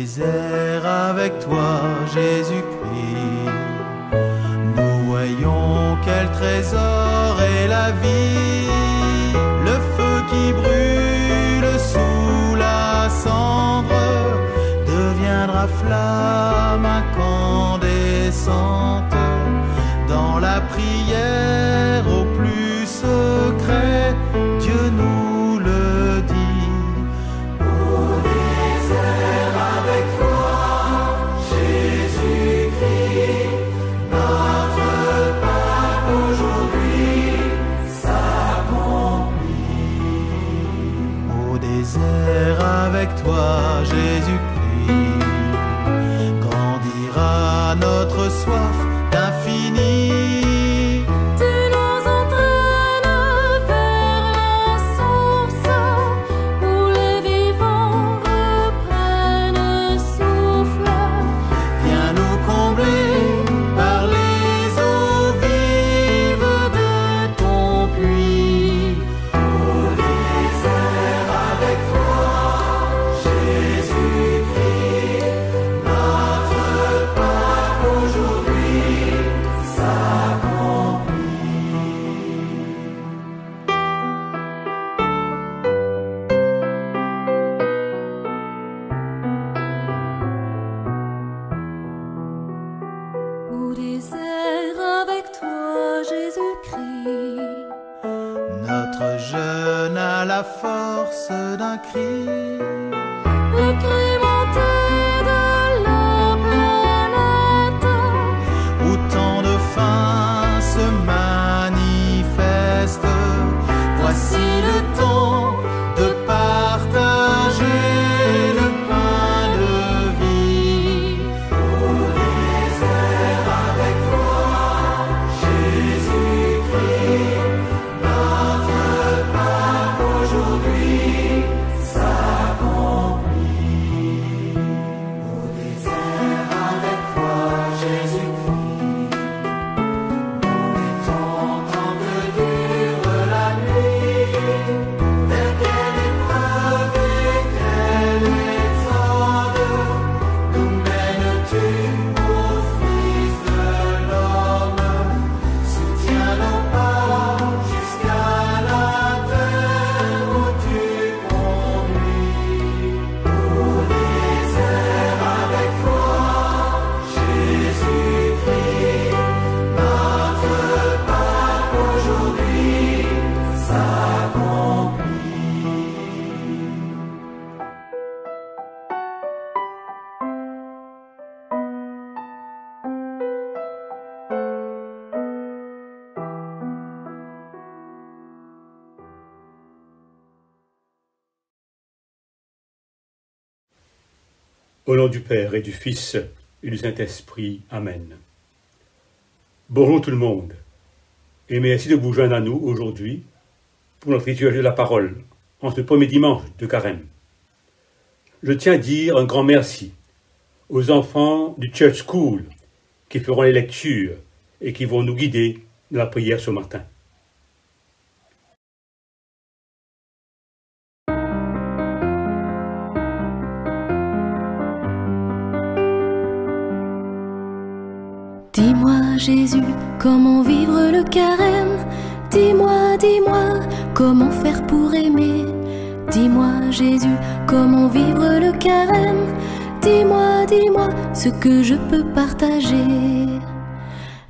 désert avec toi, Jésus-Christ. Nous voyons quel trésor est la vie, le feu qui brûle sous la cendre deviendra flamme incandescente dans la prière au plus secret. Dieu nous le dit. Au désert avec toi, Jésus-Christ, notre Pâque aujourd'hui s'accomplit. Au désert avec toi, Jésus-Christ, grandira notre soif d'infini. Notre jeûne a la force d'un cri. Le cri monté de la planète, Où tant de faim se manifeste. Voici le temps de partager le pain de vie. Au désert avec toi, Jésus-Christ, notre Pâque aujourd'hui s'accomplit. Au désert avec toi, Jésus-Christ, dans les temps tant que dure la nuit, vers quelle épreuve et quel exode nous mènes-tu, ô Fils de l'homme? Soutiens nos pas jusqu'à la terre où tu conduis. Au désert avec toi, Jésus-Christ, notre Pâque aujourd'hui s'accomplit. Au nom du Père et du Fils et du Saint-Esprit. Amen. Bonjour tout le monde, et merci de vous joindre à nous aujourd'hui pour notre rituel de la parole, en ce premier dimanche de Carême. Je tiens à dire un grand merci aux enfants du Church School qui feront les lectures et qui vont nous guider dans la prière ce matin. Dis-moi Jésus, comment vivre le carême? Dis-moi, dis-moi, comment faire pour aimer? Dis-moi Jésus, comment vivre le carême? Dis-moi, dis-moi, ce que je peux partager.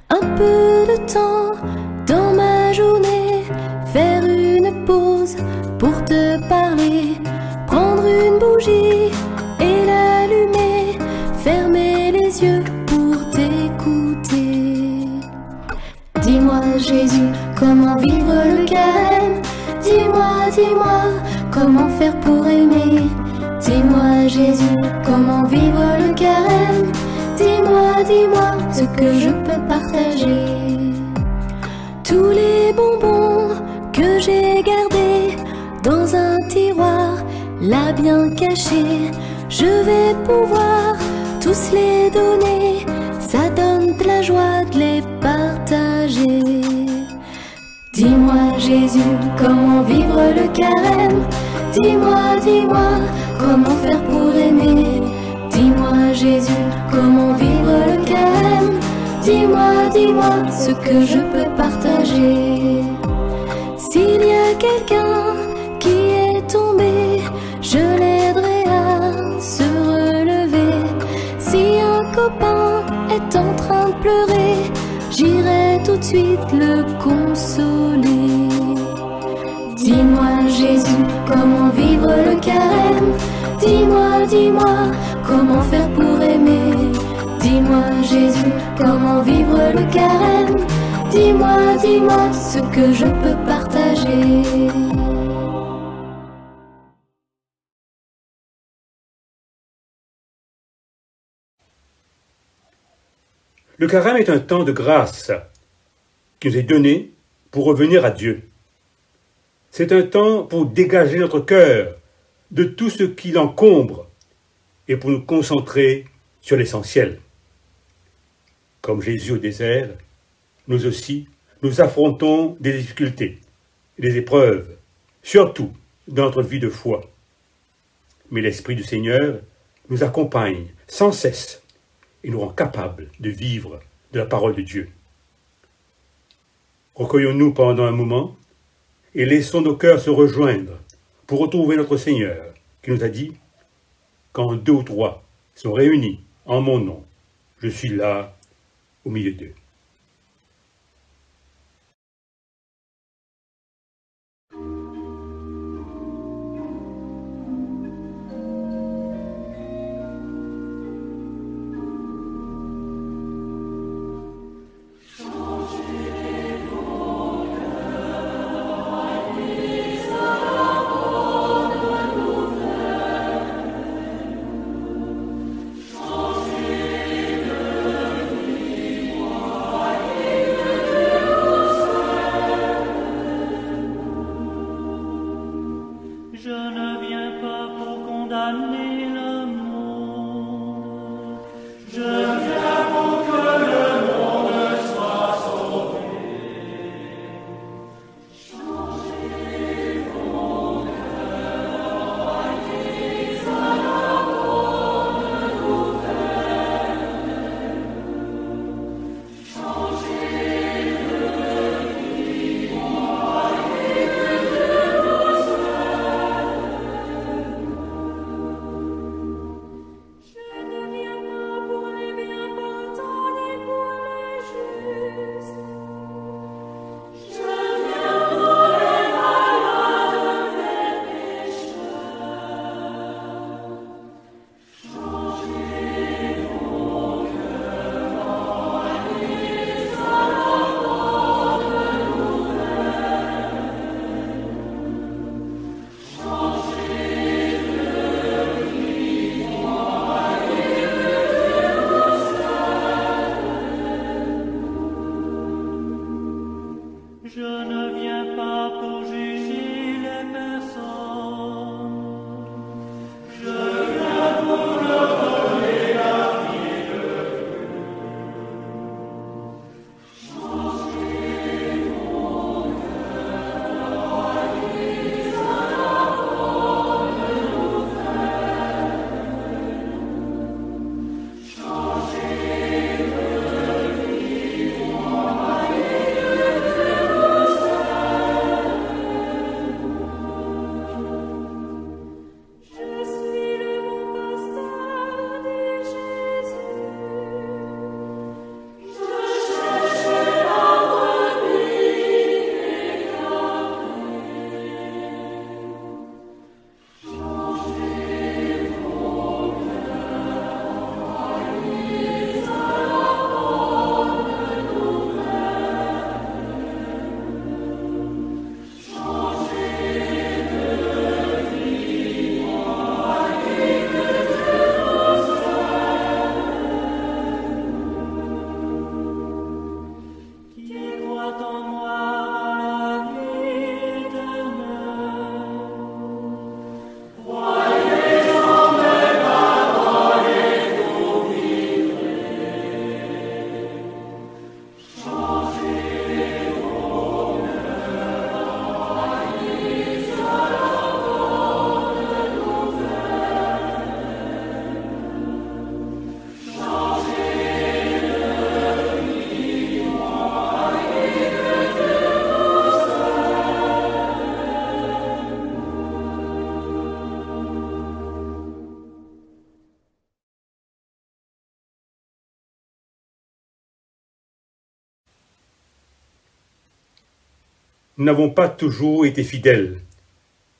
Un peu de temps dans ma journée, faire une pause pour te parler, prendre une bougie et l'allumer, fermer les yeux pour t'écouter. Dis-moi Jésus, comment vivre le carême? Dis-moi, dis-moi, comment faire pour aimer? Dis-moi Jésus, comment vivre le carême? Dis-moi, dis-moi, ce que je peux partager. Tous les bonbons que j'ai gardés dans un tiroir, là bien cachés, je vais pouvoir tous les donner. Ça donne de la joie de les partager. Dis-moi Jésus, comment vivre le carême? Dis-moi, dis-moi, comment faire pour aimer? Dis-moi Jésus, comment vivre le carême? Dis-moi, dis-moi ce que je peux partager. S'il y a quelqu'un qui est tombé, je l'aiderai à se relever. Si un copain est en train de pleurer, j'irai tout de suite le consoler. Dis-moi Jésus, comment vivre le carême? Dis-moi, dis-moi, comment faire pour aimer? Dis-moi Jésus, comment vivre le carême? Dis-moi, dis-moi ce que je peux partager. Le carême est un temps de grâce qui nous est donné pour revenir à Dieu. C'est un temps pour dégager notre cœur de tout ce qui l'encombre et pour nous concentrer sur l'essentiel. Comme Jésus au désert, nous aussi, nous affrontons des difficultés, des épreuves, surtout dans notre vie de foi. Mais l'Esprit du Seigneur nous accompagne sans cesse et nous rend capables de vivre de la parole de Dieu. Recueillons-nous pendant un moment et laissons nos cœurs se rejoindre pour retrouver notre Seigneur qui nous a dit « Quand 2 ou 3 sont réunis en mon nom, je suis là au milieu d'eux. » nous n'avons pas toujours été fidèles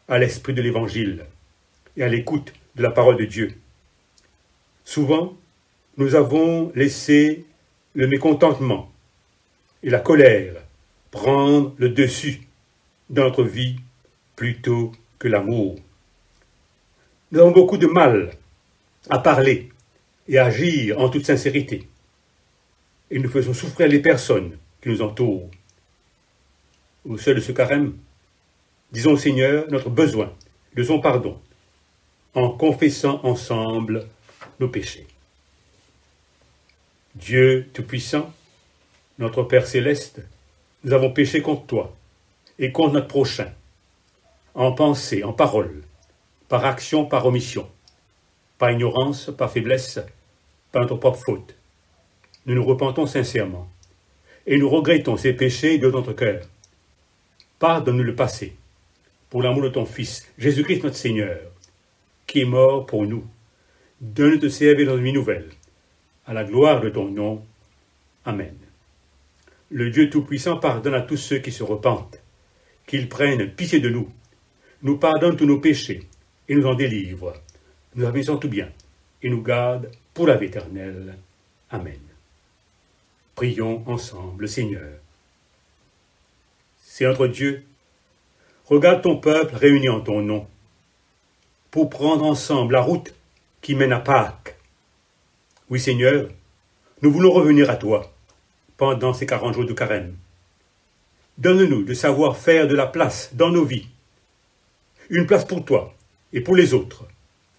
à l'esprit de l'Évangile et à l'écoute de la parole de Dieu. Souvent, nous avons laissé le mécontentement et la colère prendre le dessus dans notre vie plutôt que l'amour. Nous avons beaucoup de mal à parler et à agir en toute sincérité. Et nous faisons souffrir les personnes qui nous entourent. Au seuil de ce carême, disons au Seigneur notre besoin de son pardon en confessant ensemble nos péchés. Dieu Tout-Puissant, notre Père Céleste, nous avons péché contre toi et contre notre prochain, en pensée, en parole, par action, par omission, par ignorance, par faiblesse, par notre propre faute. Nous nous repentons sincèrement et nous regrettons ces péchés de notre cœur. Pardonne-nous le passé, pour l'amour de ton Fils, Jésus-Christ notre Seigneur, qui est mort pour nous. Donne-nous de servir dans une vie nouvelle, à la gloire de ton nom. Amen. Le Dieu Tout-Puissant pardonne à tous ceux qui se repentent, qu'il prenne pitié de nous, nous pardonne tous nos péchés et nous en délivre, nous avisons tout bien et nous garde pour la vie éternelle. Amen. Prions ensemble le Seigneur. C'est notre Dieu, regarde ton peuple réuni en ton nom, pour prendre ensemble la route qui mène à Pâques. Oui Seigneur, nous voulons revenir à toi pendant ces 40 jours de carême. Donne-nous de savoir faire de la place dans nos vies, une place pour toi et pour les autres,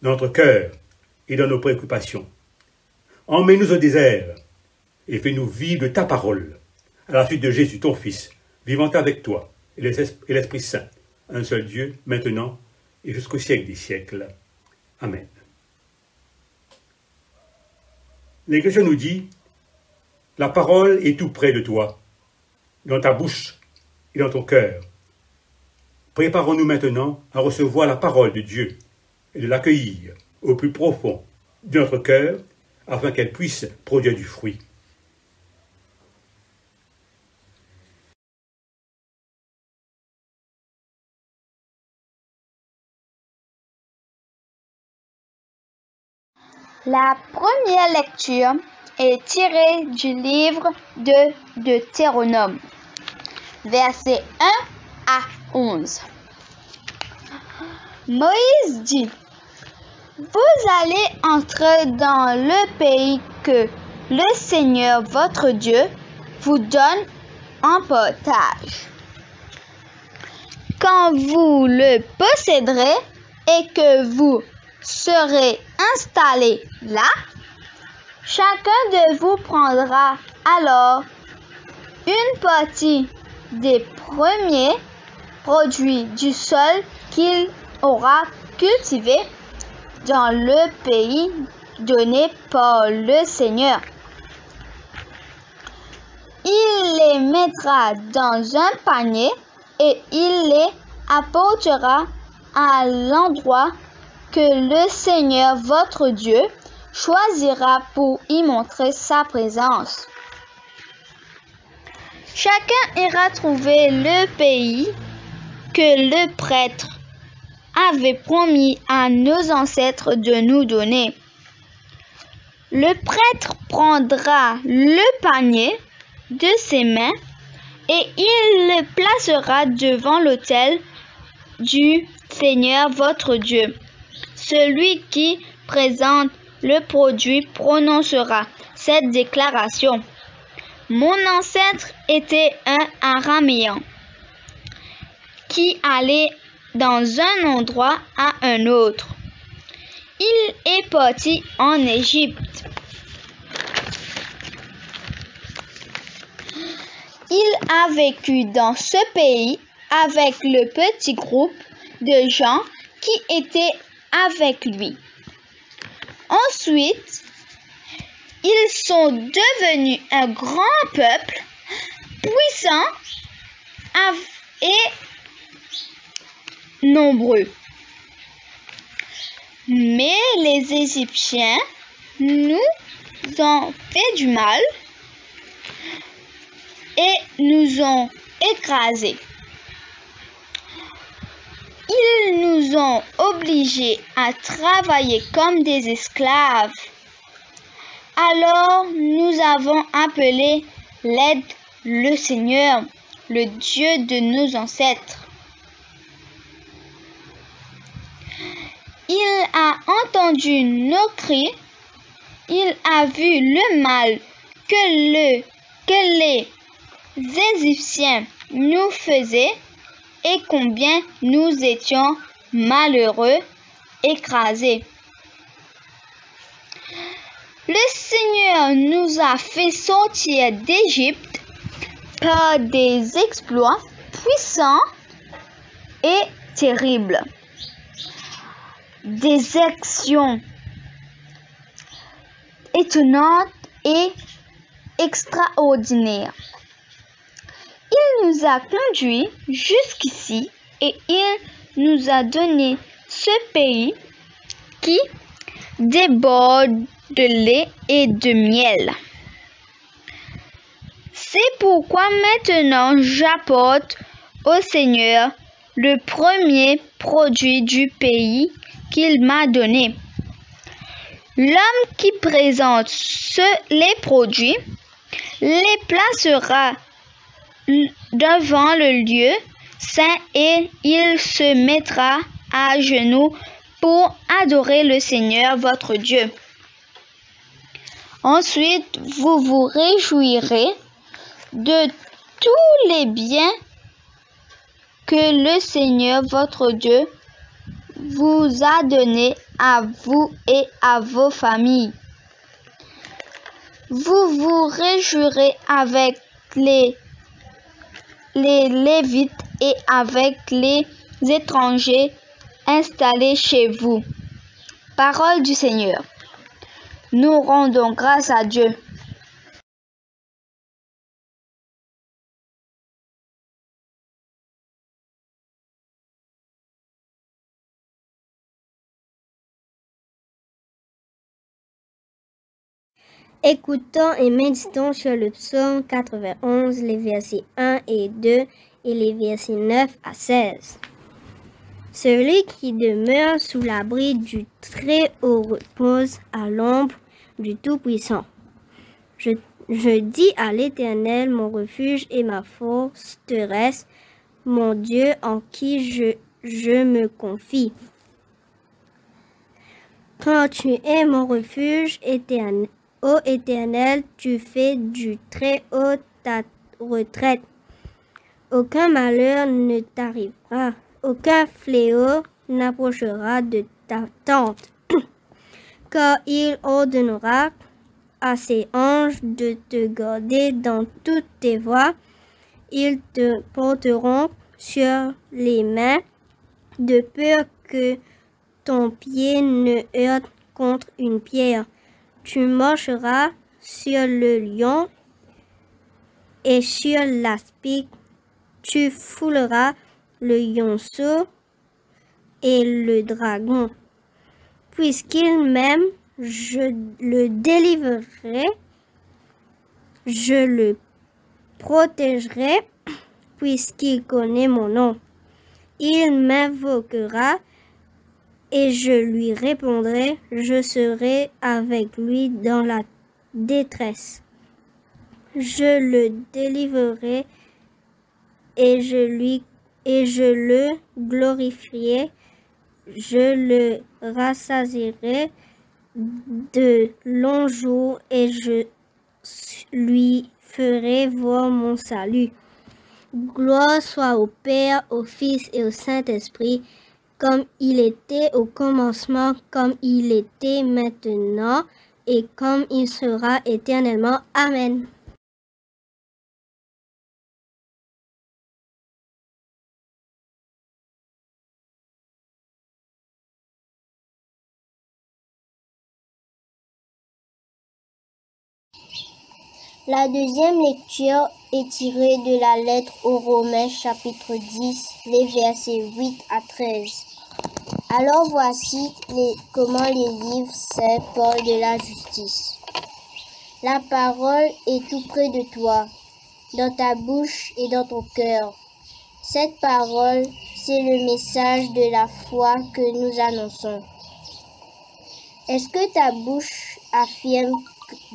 dans notre cœur et dans nos préoccupations. Emmène-nous au désert et fais-nous vivre de ta parole, à la suite de Jésus, ton Fils, vivant avec toi et l'Esprit Saint, un seul Dieu, maintenant et jusqu'au siècle des siècles. Amen. L'Écriture nous dit, la parole est tout près de toi, dans ta bouche et dans ton cœur. Préparons-nous maintenant à recevoir la parole de Dieu et de l'accueillir au plus profond de notre cœur, afin qu'elle puisse produire du fruit. La première lecture est tirée du livre de Deutéronome, versets 1 à 11. Moïse dit, « Vous allez entrer dans le pays que le Seigneur votre Dieu vous donne en partage. Quand vous le posséderez et que vous serez installés là, chacun de vous prendra alors une partie des premiers produits du sol qu'il aura cultivé dans le pays donné par le Seigneur. Il les mettra dans un panier et il les apportera à l'endroit que le Seigneur votre Dieu choisira pour y montrer sa présence. Chacun ira trouver le pays que le prêtre avait promis à nos ancêtres de nous donner. Le prêtre prendra le panier de ses mains et il le placera devant l'autel du Seigneur votre Dieu. Celui qui présente le produit prononcera cette déclaration. Mon ancêtre était un Araméen qui allait dans un endroit à un autre. Il est parti en Égypte. Il a vécu dans ce pays avec le petit groupe de gens qui étaient avec lui. Ensuite, ils sont devenus un grand peuple, puissant et nombreux. Mais les Égyptiens nous ont fait du mal et nous ont écrasés. Ils nous ont obligés à travailler comme des esclaves. Alors nous avons appelé l'aide le Seigneur, le Dieu de nos ancêtres. Il a entendu nos cris, il a vu le mal que les Égyptiens nous faisaient et combien nous étions malheureux, écrasés. Le Seigneur nous a fait sortir d'Égypte par des exploits puissants et terribles, des actions étonnantes et extraordinaires. Il nous a conduits jusqu'ici et il nous a donné ce pays qui déborde de lait et de miel. C'est pourquoi maintenant j'apporte au Seigneur le premier produit du pays qu'il m'a donné. L'homme qui présente les produits les placera devant le lieu saint et il se mettra à genoux pour adorer le Seigneur votre Dieu. Ensuite, vous vous réjouirez de tous les biens que le Seigneur votre Dieu vous a donnés à vous et à vos familles. Vous vous réjouirez avec les Lévites et avec les étrangers installés chez vous. Parole du Seigneur. Nous rendons grâce à Dieu. Écoutons et méditons sur le psaume 91, les versets 1 et 2 et les versets 9 à 16. Celui qui demeure sous l'abri du Très-Haut repose à l'ombre du Tout-Puissant. Je dis à l'Éternel, mon refuge et ma forteresse, mon Dieu en qui je me confie. Quand tu es mon refuge, ô Éternel, tu fais du Très-Haut ta retraite. Aucun malheur ne t'arrivera, aucun fléau n'approchera de ta tente, car il ordonnera à ses anges de te garder dans toutes tes voies. Ils te porteront sur les mains, de peur que ton pied ne heurte contre une pierre. Tu marcheras sur le lion et sur l'aspic. Tu fouleras le lionceau et le dragon. Puisqu'il m'aime, je le délivrerai, je le protégerai, puisqu'il connaît mon nom. Il m'invoquera et je lui répondrai, je serai avec lui dans la détresse. Je le délivrerai et je le glorifierai, je le rassasierai de longs jours et je lui ferai voir mon salut. Gloire soit au Père, au Fils et au Saint-Esprit, comme il était au commencement, comme il était maintenant et comme il sera éternellement. Amen. La deuxième lecture est tirée de la lettre aux Romains chapitre 10, les versets 8 à 13. Alors voici comment les livres saints parlent de la justice. La parole est tout près de toi, dans ta bouche et dans ton cœur. Cette parole, c'est le message de la foi que nous annonçons. Est-ce que ta bouche affirme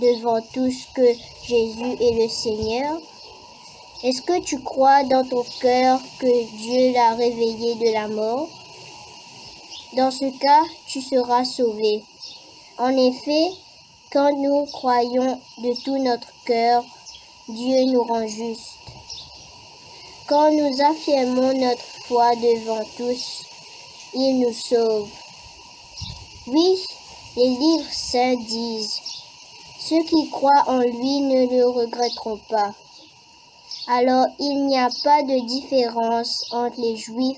devant tous que Jésus est le Seigneur? Est-ce que tu crois dans ton cœur que Dieu l'a réveillé de la mort? Dans ce cas, tu seras sauvé. En effet, quand nous croyons de tout notre cœur, Dieu nous rend justes. Quand nous affirmons notre foi devant tous, il nous sauve. Oui, les livres saints disent, ceux qui croient en lui ne le regretteront pas. Alors il n'y a pas de différence entre les Juifs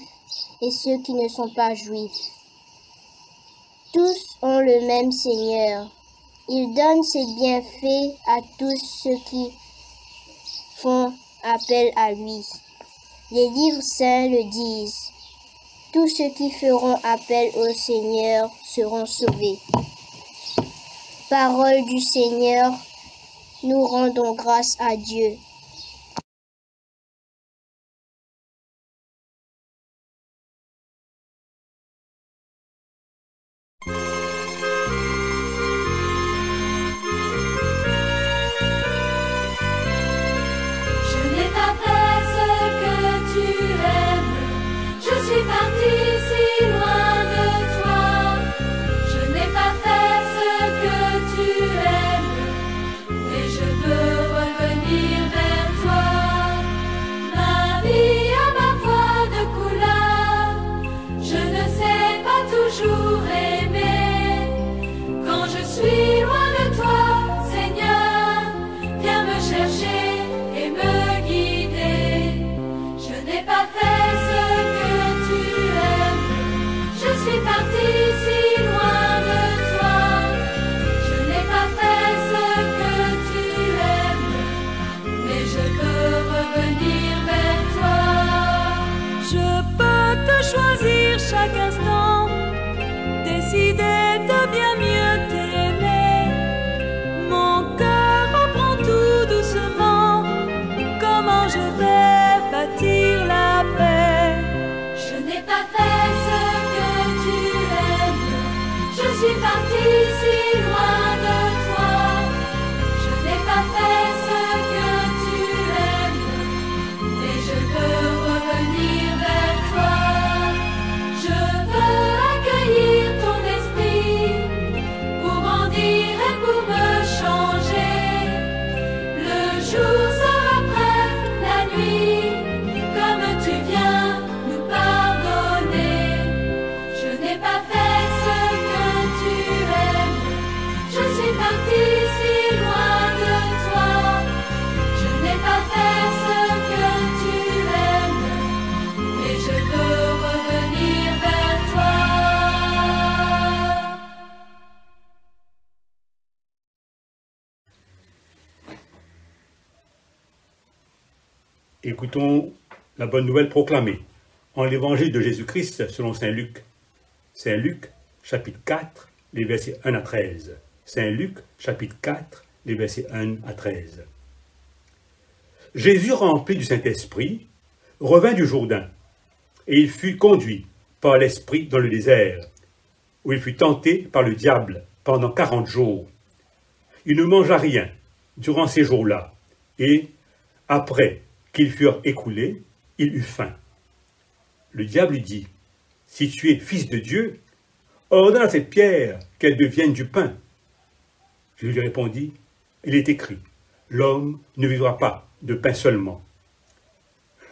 et ceux qui ne sont pas Juifs. Tous ont le même Seigneur. Il donne ses bienfaits à tous ceux qui font appel à lui. Les livres saints le disent. Tous ceux qui feront appel au Seigneur seront sauvés. Parole du Seigneur, nous rendons grâce à Dieu. Chaque instant, décider de bien mieux t'aimer. Mon cœur apprend tout doucement comment je vais bâtir la paix. Je n'ai pas fait ce que tu aimes. Je suis partie si loin de toi. Je n'ai pas fait ce que tu aimes, mais je veux revenir vers toi. Je veux accueillir ton esprit pour grandir et pour me changer. Le jour sera près, la nuit, comme tu viens nous pardonner. Je n'ai pas fait ce que tu aimes. Je suis partie si loin de toi. Je n'ai pas fait ce que tu aimes, mais je veux revenir vers toi. Écoutons la bonne nouvelle proclamée en l'évangile de Jésus-Christ selon Saint Luc. Saint Luc, chapitre 4, les versets 1 à 13. Saint Luc, chapitre 4, les versets 1 à 13. Jésus, rempli du Saint-Esprit, revint du Jourdain, et il fut conduit par l'Esprit dans le désert, où il fut tenté par le diable pendant 40 jours. Il ne mangea rien durant ces jours-là, et, après qu'ils furent écoulés, il eut faim. Le diable lui dit, « Si tu es fils de Dieu, ordonne à cette pierre qu'elle devienne du pain. » Je lui répondis, « Il est écrit, l'homme ne vivra pas de pain seulement. »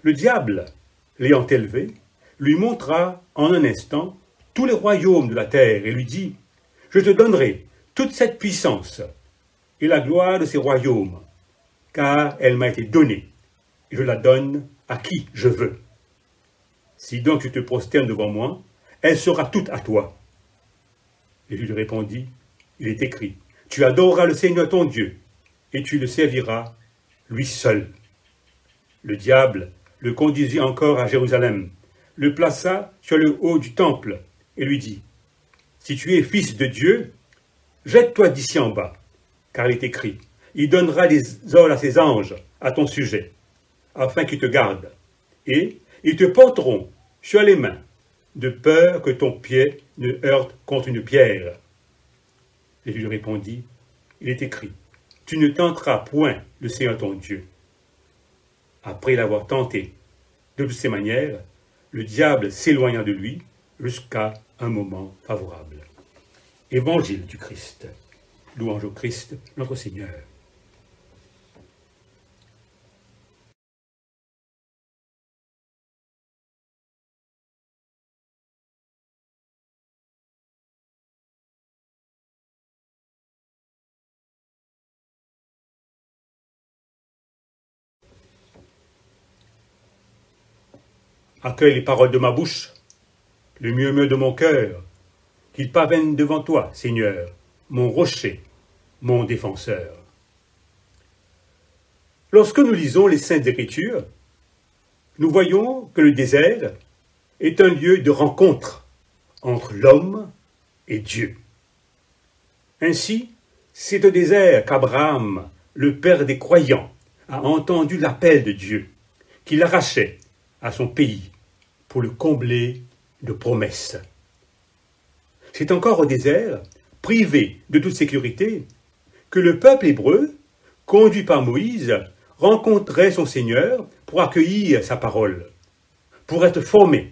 Le diable, l'ayant élevé, lui montra en un instant tous les royaumes de la terre et lui dit, « Je te donnerai toute cette puissance et la gloire de ces royaumes, car elle m'a été donnée, et je la donne à qui je veux. Si donc tu te prosternes devant moi, elle sera toute à toi. » Et je lui répondis, « Il est écrit, tu adoreras le Seigneur ton Dieu, et tu le serviras, lui seul. » Le diable le conduisit encore à Jérusalem, le plaça sur le haut du temple, et lui dit, « Si tu es fils de Dieu, jette-toi d'ici en bas, car il est écrit, il donnera des ordres à ses anges à ton sujet, afin qu'ils te gardent, et ils te porteront sur les mains, de peur que ton pied ne heurte contre une pierre. Jésus lui répondit, il est écrit, tu ne tenteras point le Seigneur ton Dieu. Après l'avoir tenté de toutes ces manières, le diable s'éloigna de lui jusqu'à un moment favorable. Évangile du Christ. Louange au Christ, notre Seigneur. Accueille les paroles de ma bouche, le murmure de mon cœur, qu'ils parviennent devant toi, Seigneur, mon rocher, mon défenseur. Lorsque nous lisons les Saintes Écritures, nous voyons que le désert est un lieu de rencontre entre l'homme et Dieu. Ainsi, c'est au désert qu'Abraham, le père des croyants, a entendu l'appel de Dieu, qui l'arrachait à son pays pour le combler de promesses. C'est encore au désert, privé de toute sécurité, que le peuple hébreu, conduit par Moïse, rencontrait son Seigneur pour accueillir sa parole, pour être formé,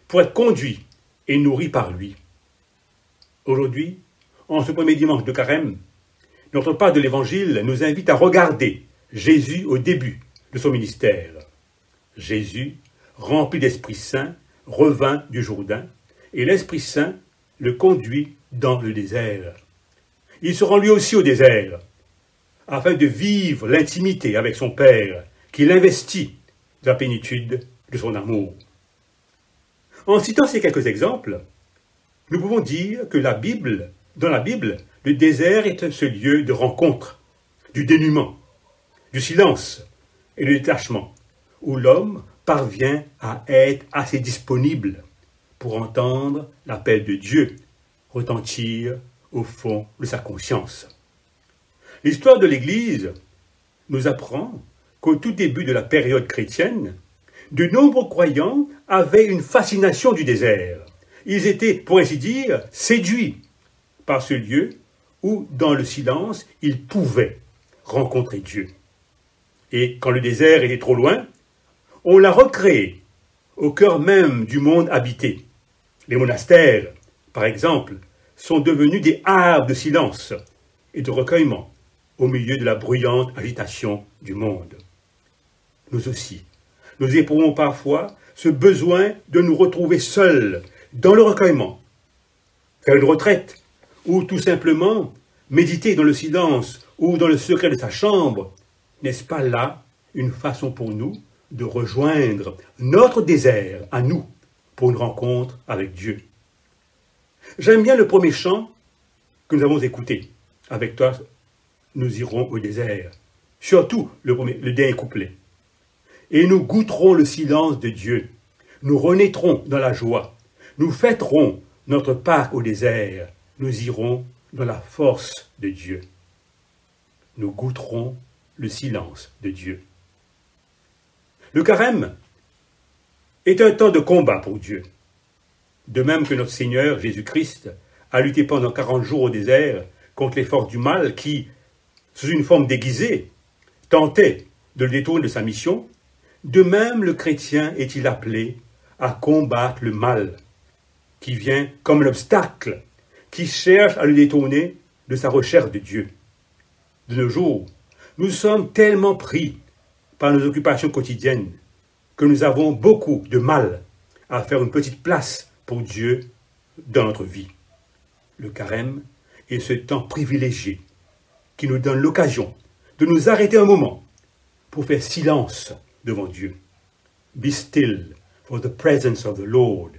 pour être conduit et nourri par lui. Aujourd'hui, en ce premier dimanche de Carême, notre part de l'Évangile nous invite à regarder Jésus au début de son ministère. Jésus, rempli d'Esprit Saint, revint du Jourdain, et l'Esprit Saint le conduit dans le désert. Il se rend lui aussi au désert, afin de vivre l'intimité avec son Père, qui l'investit de la plénitude de son amour. En citant ces quelques exemples, nous pouvons dire que dans la Bible, le désert est ce lieu de rencontre, du dénuement, du silence et du détachement, où l'homme parvient à être assez disponible pour entendre l'appel de Dieu retentir au fond de sa conscience. L'histoire de l'Église nous apprend qu'au tout début de la période chrétienne, de nombreux croyants avaient une fascination du désert. Ils étaient, pour ainsi dire, séduits par ce lieu où, dans le silence, ils pouvaient rencontrer Dieu. Et quand le désert était trop loin, on l'a recréé au cœur même du monde habité. Les monastères, par exemple, sont devenus des havres de silence et de recueillement au milieu de la bruyante agitation du monde. Nous aussi, nous éprouvons parfois ce besoin de nous retrouver seuls dans le recueillement, faire une retraite ou tout simplement méditer dans le silence ou dans le secret de sa chambre. N'est-ce pas là une façon pour nous de rejoindre notre désert à nous pour une rencontre avec Dieu? J'aime bien le premier chant que nous avons écouté. Avec toi, nous irons au désert. Surtout le dernier couplet. Et nous goûterons le silence de Dieu. Nous renaîtrons dans la joie. Nous fêterons notre Pâques au désert. Nous irons dans la force de Dieu. Nous goûterons le silence de Dieu. Le carême est un temps de combat pour Dieu. De même que notre Seigneur Jésus-Christ a lutté pendant 40 jours au désert contre les forces du mal qui, sous une forme déguisée, tentaient de le détourner de sa mission, de même le chrétien est-il appelé à combattre le mal, qui vient comme l'obstacle, qui cherche à le détourner de sa recherche de Dieu. De nos jours, nous sommes tellement pris par nos occupations quotidiennes que nous avons beaucoup de mal à faire une petite place pour Dieu dans notre vie. Le carême est ce temps privilégié qui nous donne l'occasion de nous arrêter un moment pour faire silence devant Dieu. Be still for the presence of the Lord,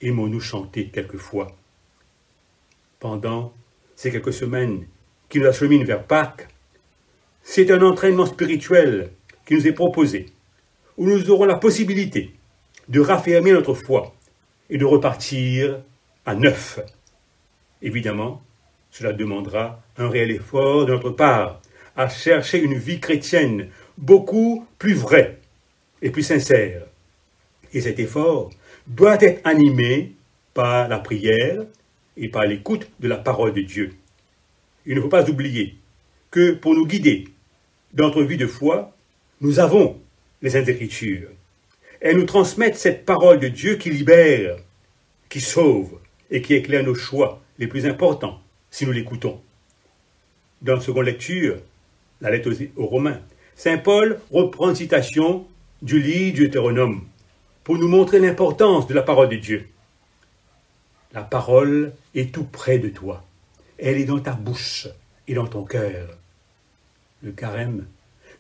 aimons-nous chanter quelquefois. Pendant ces quelques semaines qui nous acheminent vers Pâques, c'est un entraînement spirituel qui nous est proposé, où nous aurons la possibilité de raffermir notre foi et de repartir à neuf. Évidemment, cela demandera un réel effort de notre part à chercher une vie chrétienne beaucoup plus vraie et plus sincère. Et cet effort doit être animé par la prière et par l'écoute de la parole de Dieu. Il ne faut pas oublier que pour nous guider dans notre vie de foi, nous avons les Saintes Écritures. Elles nous transmettent cette parole de Dieu qui libère, qui sauve et qui éclaire nos choix les plus importants si nous l'écoutons. Dans la seconde lecture, la lettre aux Romains, Saint Paul reprend une citation du livre du Deutéronome pour nous montrer l'importance de la parole de Dieu. La parole est tout près de toi. Elle est dans ta bouche et dans ton cœur. Le carême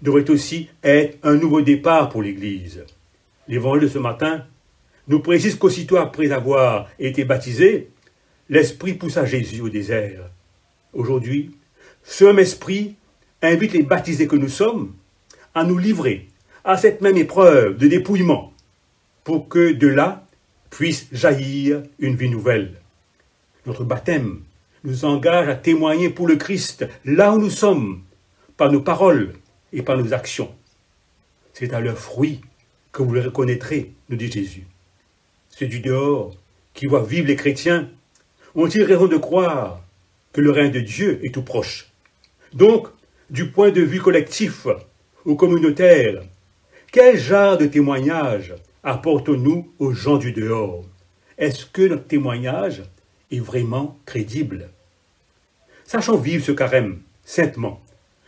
devrait aussi être un nouveau départ pour l'Église. L'évangile de ce matin nous précise qu'aussitôt après avoir été baptisé, l'Esprit poussa Jésus au désert. Aujourd'hui, ce même Esprit invite les baptisés que nous sommes à nous livrer à cette même épreuve de dépouillement pour que de là puisse jaillir une vie nouvelle. Notre baptême nous engage à témoigner pour le Christ là où nous sommes, par nos paroles et par nos actions. C'est à leurs fruits que vous les reconnaîtrez, nous dit Jésus. Ceux du dehors qui voient vivre les chrétiens ont-ils raison de croire que le règne de Dieu est tout proche? Donc, du point de vue collectif ou communautaire, quel genre de témoignage apportons-nous aux gens du dehors? Est-ce que notre témoignage est vraiment crédible? Sachons vivre ce carême saintement,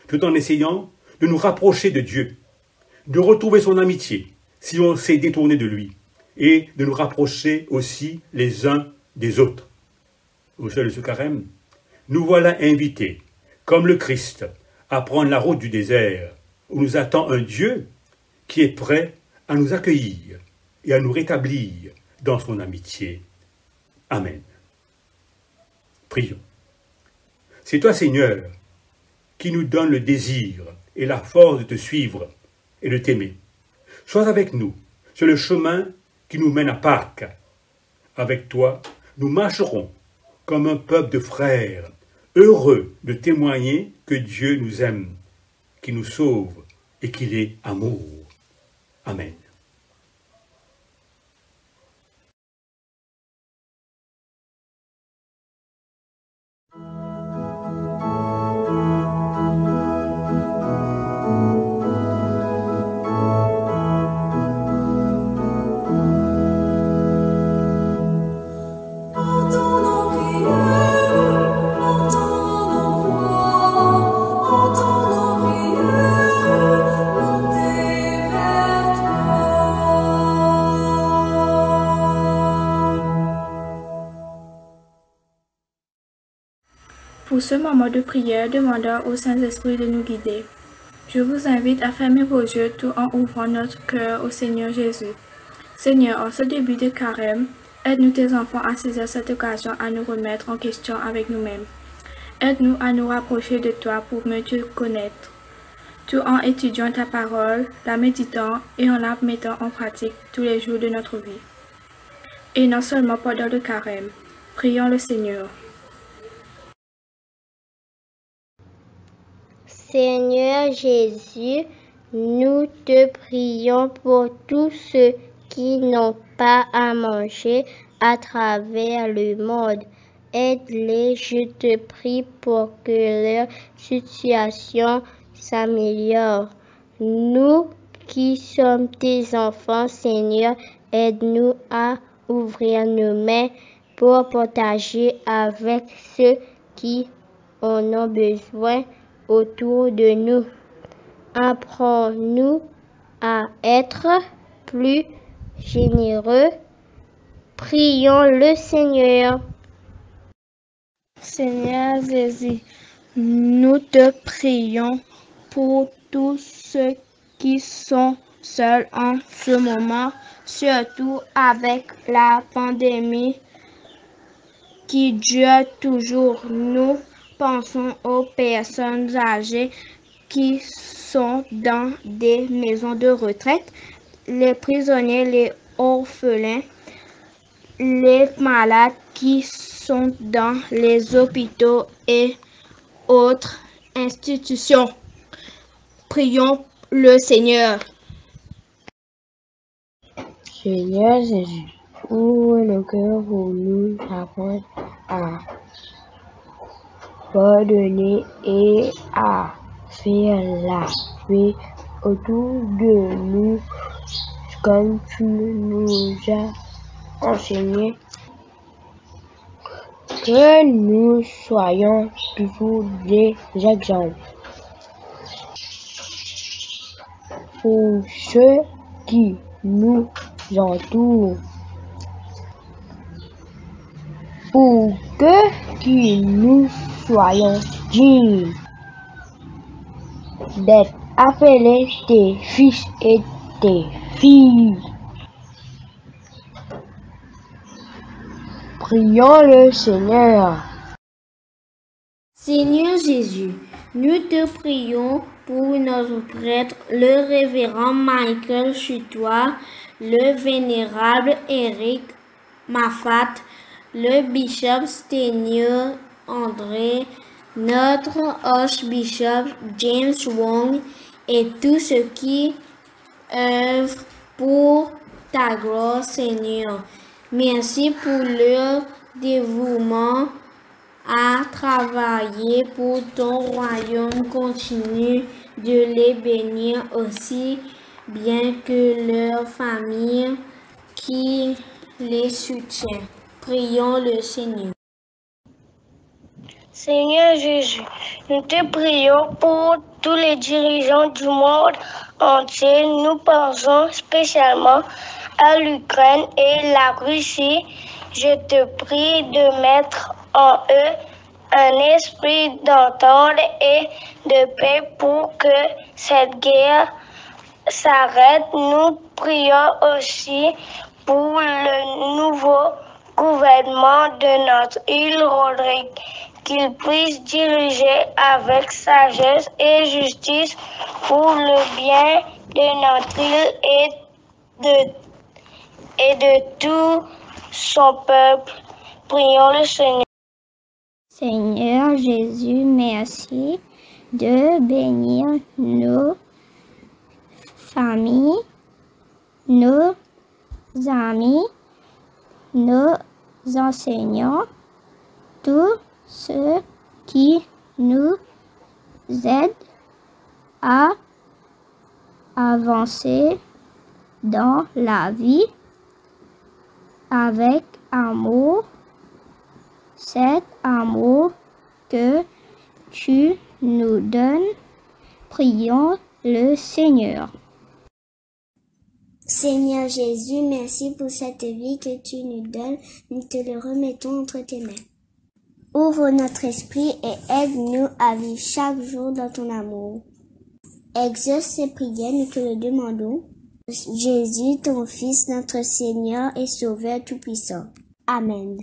tout en essayant de nous rapprocher de Dieu, de retrouver son amitié si on s'est détourné de lui, et de nous rapprocher aussi les uns des autres. Au sein de ce carême, nous voilà invités, comme le Christ, à prendre la route du désert, où nous attend un Dieu qui est prêt à nous accueillir et à nous rétablir dans son amitié. Amen. Prions. C'est toi, Seigneur, qui nous donne le désir et la force de te suivre et de t'aimer. Sois avec nous sur le chemin qui nous mène à Pâques. Avec toi, nous marcherons comme un peuple de frères, heureux de témoigner que Dieu nous aime, qu'il nous sauve et qu'il est amour. Amen. Pour ce moment de prière, demandant au Saint-Esprit de nous guider. Je vous invite à fermer vos yeux tout en ouvrant notre cœur au Seigneur Jésus. Seigneur, en ce début de carême, aide-nous tes enfants à saisir cette occasion à nous remettre en question avec nous-mêmes. Aide-nous à nous rapprocher de toi pour mieux te connaître, tout en étudiant ta parole, la méditant et en la mettant en pratique tous les jours de notre vie. Et non seulement pendant le carême. Prions le Seigneur. Seigneur Jésus, nous te prions pour tous ceux qui n'ont pas à manger à travers le monde. Aide-les, je te prie, pour que leur situation s'améliore. Nous qui sommes tes enfants, Seigneur, aide-nous à ouvrir nos mains pour partager avec ceux qui en ont besoin autour de nous. Apprends-nous à être plus généreux. Prions le Seigneur. Seigneur Jésus, nous te prions pour tous ceux qui sont seuls en ce moment, surtout avec la pandémie qui dure toujours. Nous pensons aux personnes âgées qui sont dans des maisons de retraite, les prisonniers, les orphelins, les malades qui sont dans les hôpitaux et autres institutions. Prions le Seigneur. Seigneur Jésus, Ouvre nos cœurs pour nous apprendre à pardonner et à faire la paix autour de nous comme tu nous as enseigné. Que nous soyons toujours des exemples pour ceux qui nous entourent, pour que nous soyons dignes d'être appelés tes fils et tes filles. Prions le Seigneur. Seigneur Jésus, nous te prions pour notre prêtre, le révérend Michael Chutois, le vénérable Eric Mafat, le bishop Sténier André, notre archbishop James Wong et tous ceux qui œuvrent pour ta gloire, Seigneur. Merci pour leur dévouement à travailler pour ton royaume. Continue de les bénir aussi bien que leur famille qui les soutient. Prions le Seigneur. Seigneur Jésus, nous te prions pour tous les dirigeants du monde entier. Nous pensons spécialement à l'Ukraine et la Russie. Je te prie de mettre en eux un esprit d'entente et de paix pour que cette guerre s'arrête. Nous prions aussi pour le nouveau gouvernement de notre île Rodrigue, qu'il puisse diriger avec sagesse et justice pour le bien de notre île et de tout son peuple. Prions le Seigneur. Seigneur Jésus, merci de bénir nos familles, nos amis, nos enseignants, tous ceux qui nous aident à avancer dans la vie avec amour, cet amour que tu nous donnes. Prions le Seigneur. Seigneur Jésus, merci pour cette vie que tu nous donnes. Nous te le remettons entre tes mains. Ouvre notre esprit et aide-nous à vivre chaque jour dans ton amour. Exauce ces prières, nous te le demandons. Jésus, ton Fils, notre Seigneur et Sauveur Tout-Puissant. Amen.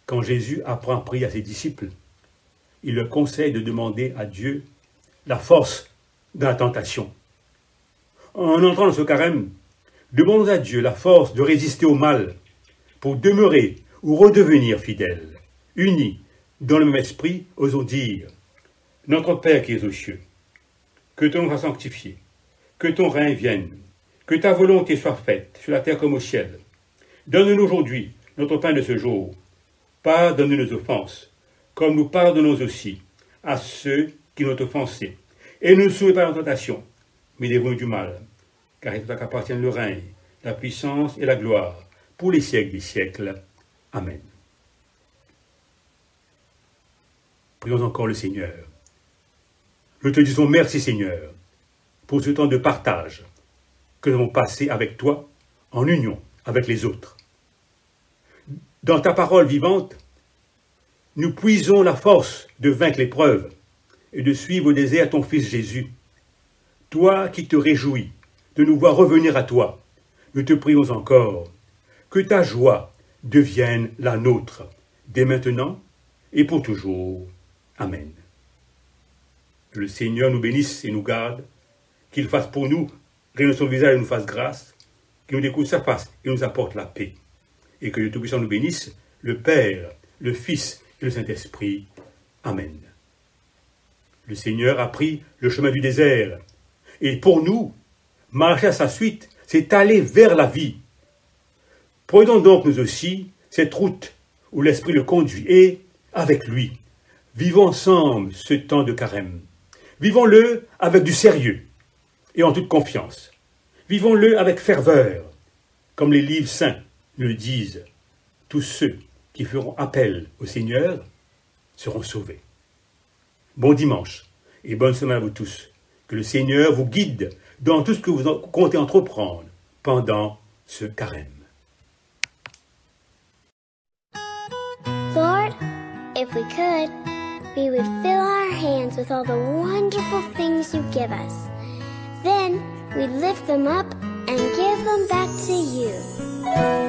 Quand Jésus apprend à prier à ses disciples, il leur conseille de demander à Dieu la force dans la tentation. En entrant dans ce carême, demandons à Dieu la force de résister au mal pour demeurer ou redevenir fidèles, unis dans le même esprit, osons dire « Notre Père qui es aux cieux, que ton nom soit sanctifié, que ton règne vienne, que ta volonté soit faite sur la terre comme au ciel. Donne-nous aujourd'hui notre pain de ce jour. Pardonne nos offenses, comme nous pardonnons aussi à ceux qui nous ont offensés. Et ne nous soumets pas en tentation, mais délivre-nous du mal, car c'est à toi qu'appartiennent le règne, la puissance et la gloire, pour les siècles des siècles. Amen. Prions encore le Seigneur. Nous te disons merci Seigneur, pour ce temps de partage que nous avons passé avec toi, en union avec les autres. Dans ta parole vivante, nous puisons la force de vaincre l'épreuve et de suivre au désert ton Fils Jésus, toi qui te réjouis de nous voir revenir à toi, nous te prions encore que ta joie devienne la nôtre, dès maintenant et pour toujours. Amen. Que le Seigneur nous bénisse et nous garde, qu'il fasse pour nous rayonner son visage et nous fasse grâce, qu'il nous découvre sa face et nous apporte la paix, et que le Tout-Puissant nous bénisse, le Père, le Fils et le Saint-Esprit. Amen. Le Seigneur a pris le chemin du désert, et pour nous, marcher à sa suite, c'est aller vers la vie. Prenons donc nous aussi cette route où l'Esprit le conduit, et, avec lui, vivons ensemble ce temps de carême. Vivons-le avec du sérieux et en toute confiance. Vivons-le avec ferveur, comme les livres saints le disent. Tous ceux qui feront appel au Seigneur seront sauvés. Bon dimanche et bonne semaine à vous tous. Que le Seigneur vous guide dans tout ce que vous comptez entreprendre pendant ce carême. Lord, if we could, we would fill our hands with all the wonderful things you give us. Then we'd lift them up and give them back to you.